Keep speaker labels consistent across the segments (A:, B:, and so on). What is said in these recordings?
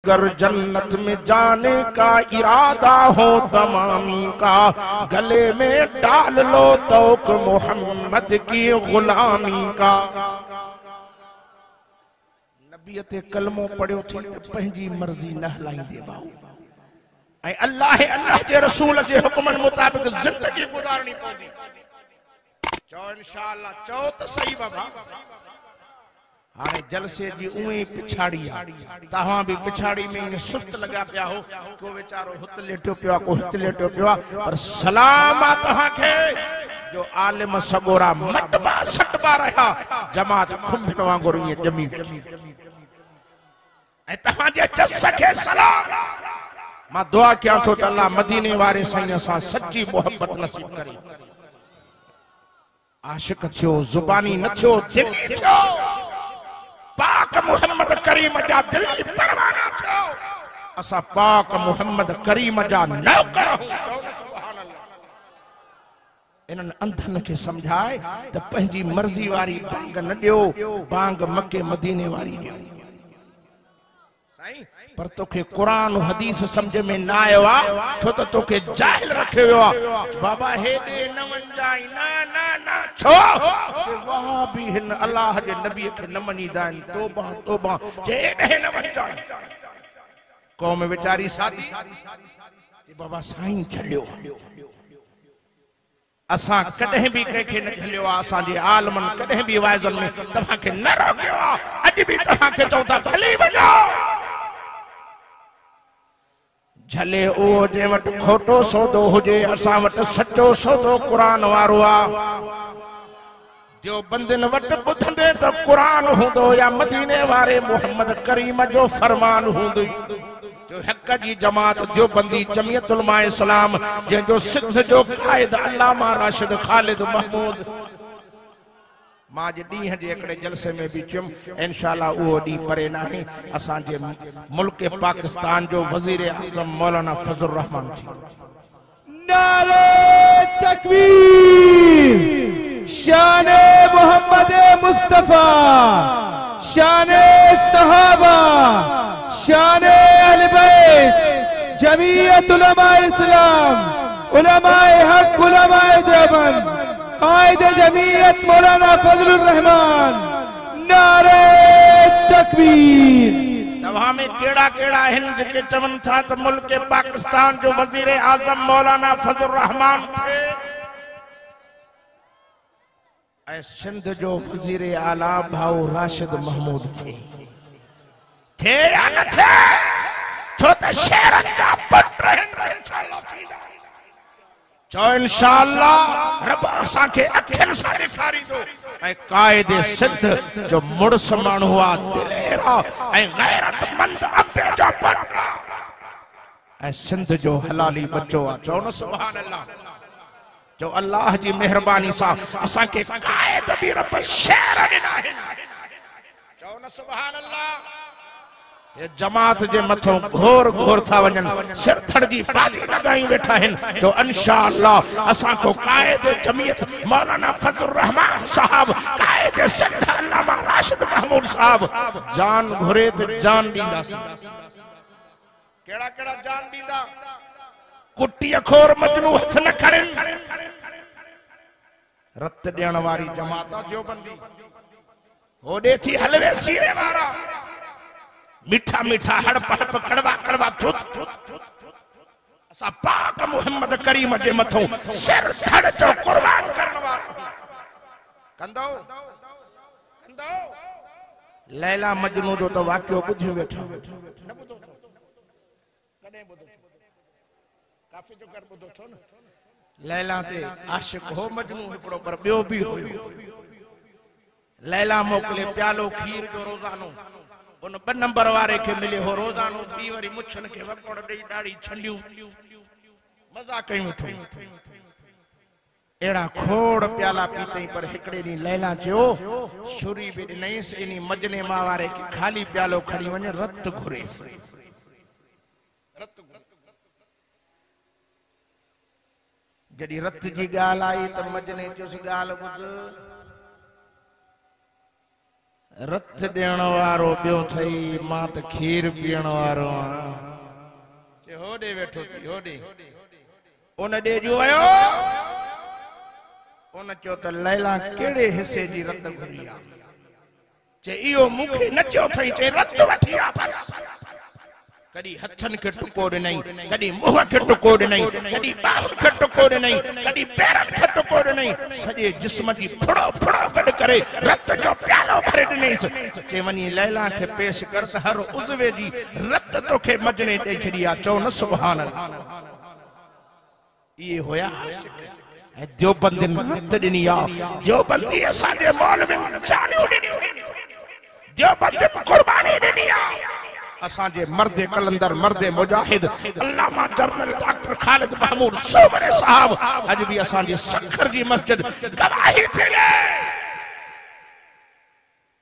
A: अगर जन्नत में जाने का इरादा हो तमामी का, गले में डाल लो तौक मोहम्मद की गुलामी का। नबीयत कलमो पढ़ियो थी तो पंहिंजी मर्जी न हलाईंदे बाऊ, ऐं अल्लाह जे रसूल जे हुक्मन मुताबिक जिंदगी गुजारनी पवंदी। चओ इंशाअल्लाह, चओ त सही बाबा। हाणे जलसे जी उहे पिछाड़ी तव्हां भी पिछाड़ी में सुस्त लगा पिया हो, को वेचारो हुत लेटियो पियो, को हित लेटियो पियो, पर सलाम आ तव्हां खे जो आलिम सगोरा मटबा सटबा रहा, जमात खुंभिन वांगुरु ईअं ॼमी ऐं तव्हां जे जस खे सलाम। मां दुआ कयां थो त अल्लाह मदीने वारे साईं सां सच्ची मोहब्बत नसीब करे। आशिक थियो, जुबानी न थियो, दिली थियो, पाक मोहम्मद करीम जा दिली परवाना थियो। असा पाक मोहम्मद करीम जा नौकर हूं। सुभान अल्लाह। इन्हनि अंधनि खे समझाए त पंहिंजी मर्जी वारी बांग न ॾियो, बांग मके मदीने वारी ॾियो। साईं पर तोखे कुरान हदीस समझ में न आयो आ, छो त तोखे जाहिल रखियो वियो आ। बाबा हेॾे न वञजाई, न न न छो वहा भी हिन अल्लाह जे नबी खे न मञीदा आहिनि। तौबा तौबा, जे हेॾे न वञजाई। कौम वीचारी सादी बाबा साईं झलियो, असां कॾहिं भी कंहिंखे न झलियो आ। असांजे आलमन कॾहिं भी वाइज़न में तव्हांखे न रोकियो आ। अॼु भी तव्हांखे चऊं था भली वञो। झले उहो जे वटि खोटो सौदो हुजे, असां वटि सच्चो सौदो क़ुरान वारो आ। जो बंदिन वटि ॿुधंदे त क़ुरान हूंदो या मदीने वारे मोहम्मद करीम जो फरमान हूंदो। जो हक़ जी जमात जो बंदी जमियत उलमा इस्लाम, जंहिंजो सिंध जो क़ाइद अल्लामा राशिद ख़ालिद महमूद, मां जे ॾींहं जे हिकिड़े जलसे में भी चयुमि, इंशाअल्लाह उहो ॾींहुं परे नाहे। असांजे मुल्क पाकिस्तान जो वज़ीर आज़म मौलाना फजल रहमान थी।
B: नारे तकबीर, शाने मोहम्मद मुस्तफा, शाने सहाबा, शाने अहले बैत, जमीयत उलमा इस्लाम, उलमाए हक, उलमाए देवबंद, कायद जमीयत मौलाना फजलुर रहमान। नारे तकबीर।
A: तव्हां में केड़ा केड़ा हिन जेके चवन था त मुल्क पाकिस्तान जो वजीर आजम मौलाना फजल रहमान थे, ऐं सिंध जो वजीर आला भाऊ राशिद महमूद थे या न थे? छो त शेरन जा पट रहन। इंशाअल्लाह थींदा। चो इंशाअल्लाह रब असां खे अखियुनि सां ॾेखारींदो। ऐं कायदे सिंध जो मुड़स माण्हू हुआ, दिलेरा ऐं गैरतमंद अबे जो पट, ऐं सिंध जो हलाली बच्चो आ। चओ न सुभान अल्लाह। जो अल्लाह जी मेहरबानी सां असां खे कायद भी रब शेर ॾिना आहिनि। चओ न सुभान अल्लाह। ये जमात जे मथों घोर घोर था वञन, सिर थड़ जी बाजी लगाई वेठा आहिनि। जो इंशाअल्लाह असां को कायद जमीयत मौलाना फजल रहमान साहब, कायद सिंध अल्लामा राशिद महमूद साहब जान घुरे त जान ॾींदासीं। केड़ा केड़ा जान ॾींदा? कुटी खोर मजनू हथ न खड़न। रत ॾियण वारी जमात जो बंदी होॾे थी हलवे सीरे वारा, मीठा मीठा हड़प हड़प, कड़वा कड़वा थुत थुत। असा पाक मोहम्मद करीम जे मथों सिर धड़ जो कुर्बान करण वारा कंदो कंदो। लैला मजनू जो तो वाक्यो ॿुधियो वेठो, न ॿुधो? कॾहिं ॿुधो? काफ़ी जो कर ॿुधो थो न। लैला ते आशिक हो मजनू हिकिड़ो, पर ॿियो भी हुयो। लैला मोकिले प्यालो खीर जो रोज़ानो, उन 2 नंबर वारे के मिले हो रोज़ानो। ॿी वरी मुछन के वकोड़ ॾेई ॾाढ़ी छंडियूं मज़ा कयूं वेठो। एड़ा खोड़ प्याला पीतई, पर हिकड़े ॾींहुं लैला चयो, छुरी भी ॾिनईंसि, इनी मजने मां वारे के खाली प्यालो खणी वञ, रत घुरेस। जॾहिं रत जी ॻाल्हि आई त मजने चयुसि, ॻाल्हि ॿुध, रत ॾियण वारो ॿियो थई मां त खीर पीअण वारो आहियां। होॾे वेठो थी होॾे उन ॾे जो आयो उन चयो त लैला कहिड़े हिसे जी रत घुरी आहे चे इहो मूंखे न चयो थई चे रत वठी आ बस कॾहिं हथनि खे टुको ॾिनई कॾहिं मुंहं खे टुको ॾिनई कॾहिं ॿाहुनि खे टुको ॾिनई कॾहिं पेरनि खे टुको ॾिनई सॼे जिस्म जी फुड़ो फुड़ो गॾु करे रत जो प्यालो भरे ॾिनईसि चे वञी लैला खे पेश कर त हर उज़वे जी रत तोखे मजने ॾेई छॾी आहे चओ न सुभान अल्लाह। इहे हुया ऐं देवबंदियुनि रत ॾिनी आहे देवबंदी असांजे मौलवियुनि जानियूं ॾिनियूं देवबंदियुनि क़ुर्बानी ॾिनी आहे असांजे मर्दे कलंदर मर्दे मुजाहिद अल्लामा general doctor Khalid Mahmood Somare साहब अज भी असांजे सखर जी मस्जिद गवाही थी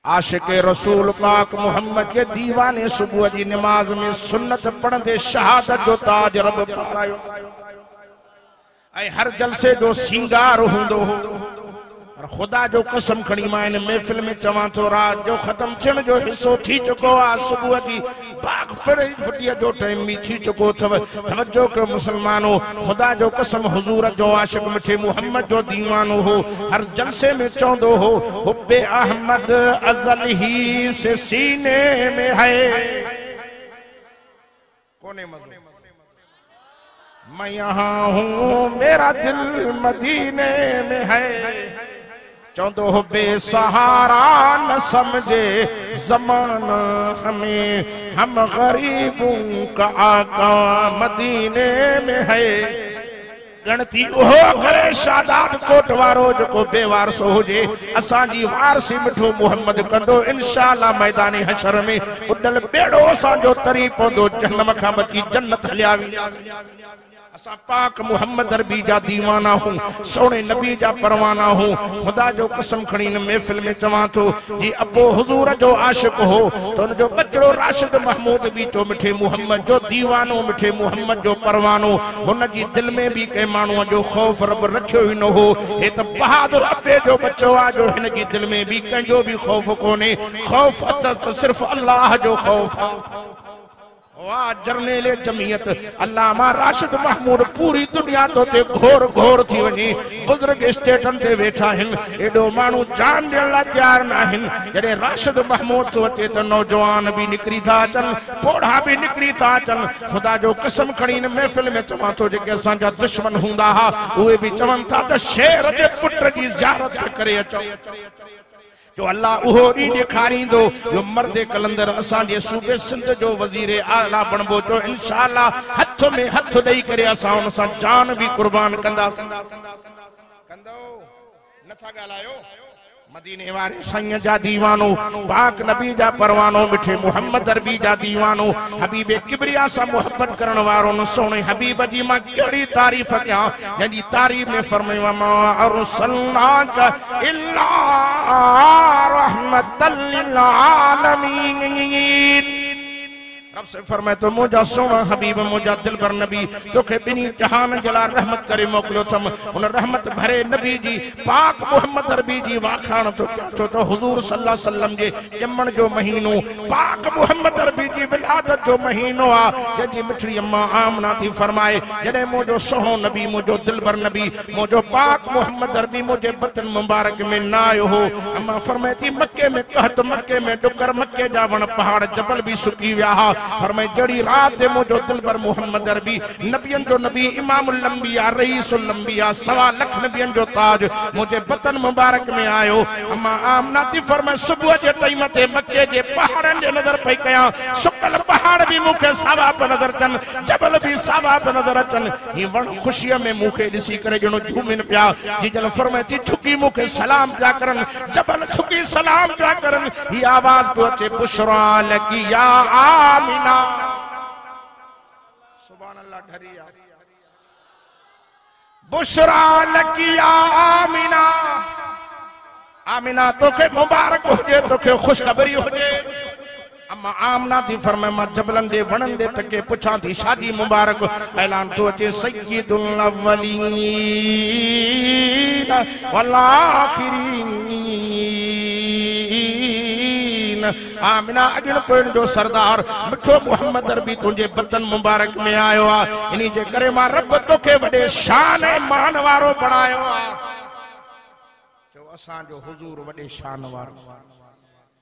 A: आशिक़े रसूल पाक मोहम्मद के दीवाने सुबह जी नमाज में सुन्नत पढ़ंदे शहादत जो ताज रब पारायो ऐं हर जलसे जो सिंगार हुंदो हो पर खुदा जो कसम खणी मां इन महफिल में चवां तो रात जो खत्म थियण जो हिस्सो थी चुको आ सुबह जी बाग फुटिया जो टाइम भी थी चुको थव तवज्जो कयो मुसलमानो खुदा जो कसम हुजूर जो आशिक मिठे मोहम्मद जो दीवानो हो हर जलसे में चौंदो हो हुब्बे अहमद अज़ल ही से सीने में है कोने मज़ो मैं यहाँ हूँ मेरा दिल मदीने में है चौंदो हो बेसहारा न समझे ज़माना हमें हम गरीबों का आका मदीने में है गणती ओहो करे शादात कोट वारो जो बेवारसो हुजे असांजी वारसी मिठो मोहम्मद कंदो इंशाअल्लाह मैदान हशर में उडल बेड़ो असांजो तरी पवंदो जहन्नम खां बची जन्नत हलिया असा पाक मोहम्मद अरबी जा दीवाना हूं सोने नबी जा परवाना हूं खुदा जो कसम खणी न महफिल में चवां तो जी अबो हुजूर जो आशिक हो तो उन जो बचड़ो राशिद महमूद भी तो मिठे मोहम्मद जो दीवानो मिठे मोहम्मद जो परवानो हुन जी दिल में भी के मानू जो खौफ रब रखियो ही न हो हे त बहादुर अबे जो बच्चो आ जो हिन जी दिल में भी कंजो भी खौफ कोने खौफ तो सिर्फ अल्लाह जो खौफ वाह जर्नेले जमीयत अल्लामा राशिद महमूद पूरी दुनिया तो ते घोर घोर थी वनी बुजुर्ग स्टेटन ते वेठा हिन एडो मानू जान ॾियण लाइ तैयार न आहिनि जॾहिं राशिद महमूद तो अचे त नौजवान भी निकरी था अचनि पोढ़ा भी निकरी था अचनि खुदा जो कसम खणी न महफिल में चवां तो जेके असांजा दुश्मन हूंदा हा उहे भी चवनि था त शेर जे पुट जी ज़ियारत करे अचो जो अल्लाह उहो डी ॾेखारींदो जो मर्दे कलंदर असांजे सूबे सिंध जो वज़ीर आला बणबो जो इंशाअल्लाह हथ में हथ ॾेई करे असां उन सां जान भी कुर्बान कंदासीं कंदो नथा ॻाल्हायो मदीने वारे साईं जा दीवानो पाक नबी जा परवानो मिठे मोहम्मद अरबी जा दीवानो हबीब किबरिया सा मोहब्बत करण वारो न सोने हबीब जी मां कड़ी तारीफ कयां जंहिंजी तारीफ में फरमायो मा अरसलनाका इल्ला रहमतल लिल आलमीन रब से फरमाए तो मुझा सोना हबीब मुझा दिलबर नबी तोखे बिनी जहान जला रहमत करे मोकलो थम उन रहमत भरे नबी जी पाक मोहम्मद अरबी जी वाखान तो क्या तो हुजूर सल्लल्लाहु अलैहि वसल्लम जे जमण जो महीनो पाक मोहम्मद अरबी जी विलादत जो महीनो आ जजी मिठड़ी अम्मा आमना थी फरमाए जडे मुझो सोहो नबी मुझो दिलबर नबी मुझो पाक मोहम्मद अरबी मुझे बतन मुबारक में ना आयो हो अम्मा फरमाए थी मक्के में कहत मक्के में डुकर मक्के जा वण पहाड़ जबल भी सुकी विया हा फरमाए जड़ी रात दे मुझो दिलबर मोहम्मद अरबी नबियन जो नबी इमामुल अंबिया रईसुल अंबिया सवा लख नबियन जो ताज मुझे बतन मुबारक में आयो अम्मा आमना थी फरमाए सुबह जे टाइम ते मक्के जे पहाड़न जे नजर पई कया सुकल पहाड़ भी मुखे सावा पे नजर अचन जबल भी सावा पे नजर अचन ही वण खुशिया में मुखे दिसी करे जणो झूमिन पिया जी जन फरमाए थी झुकी मुखे सलाम पिया करन जबल झुकी सलाम पिया करन ही आवाज तो अचे बुशरा लकी या आमिना सुभान अल्लाह ढरिया बुशरा लकी या आमिना आमिना तोखे मुबारक होजे तोखे खुशखबरी होजे अम्मा आमना थी फरमाए मां जबलन दे वणन दे तके पुछां थी शादी मुबारक ऐलान तो अचे सय्यदुल अव्वलीन वल आखिरीन आमिना अगन पोइन जो सरदार मिठो मोहम्मद अरबी तुझे बदन मुबारक में आयो आ इनी जे करे मां रब तोखे वडे शान ए मान वारो बनायो आ जो असा जो हुजूर वडे शान वारो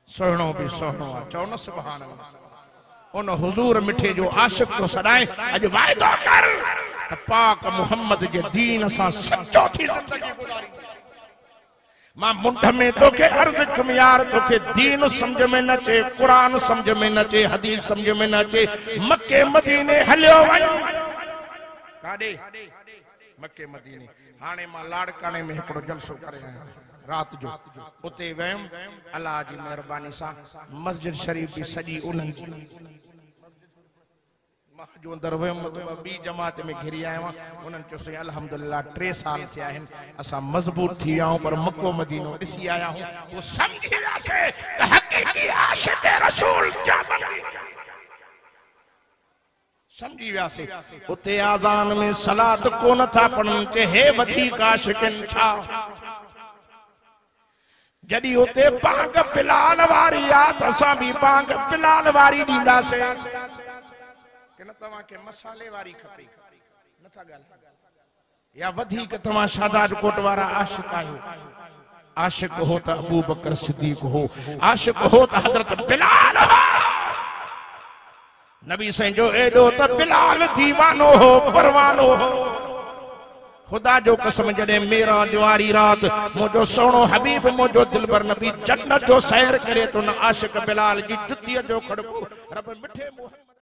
A: सोहणो भी सोहणो आ चओ न सुभान अल्लाह उन हुजूर मिठे जो आशिक तो सदाए अज वायदो कर त पाक मोहम्मद जे दीन सा सच्चो थी जिंदगी गुजारी मां मुंड में तोखे अर्ज कम यार तोखे दीन समझ में न चे कुरान समझ में न चे हदीस समझ में न चे मक्के मदीने हलियो वण काडे मक्के मदीने हाने मां लाड़काने में एकड़ो जलसो करे आया रात जो उते वयम अल्लाह जी मेहरबानी सा मस्जिद शरीफ भी सजी उनन जो अंदर वयम मतलब बी जमात में घिरी आया उनन चो से अल्हम्दुलिल्लाह 3 साल से आहिन असा मजबूत थी आऊं पर मक्को मदीनो दिसी आया हूं वो समझी विया से त हकीकी आशिक रसूल क्या बंदी समझी विया से उते आजान में सलात को न था पढ़न के हे वधीक आशिकन छा जदी उते पांग बिलाल वारी आ त असा भी पांग बिलाल वारी दींदा से कि न तवा के मसाले वारी खपे न था गल या वधी के तवा शादात कोट वारा आशिक आयो आशिक हो त अबू बकर सिद्दीक हो आशिक हो त हजरत बिलाल हो नबी से जो एडो त बिलाल दीवानो हो परवानो हो खुदा जो कसम जडे मेरा जवारी रात मोजो सोनो हबीब मोजो दिलबर नबी जन्नत जो सैर करे तो न आशिक बिलाल जी जुतिया जो खड़को रब मिठे मोहम्मद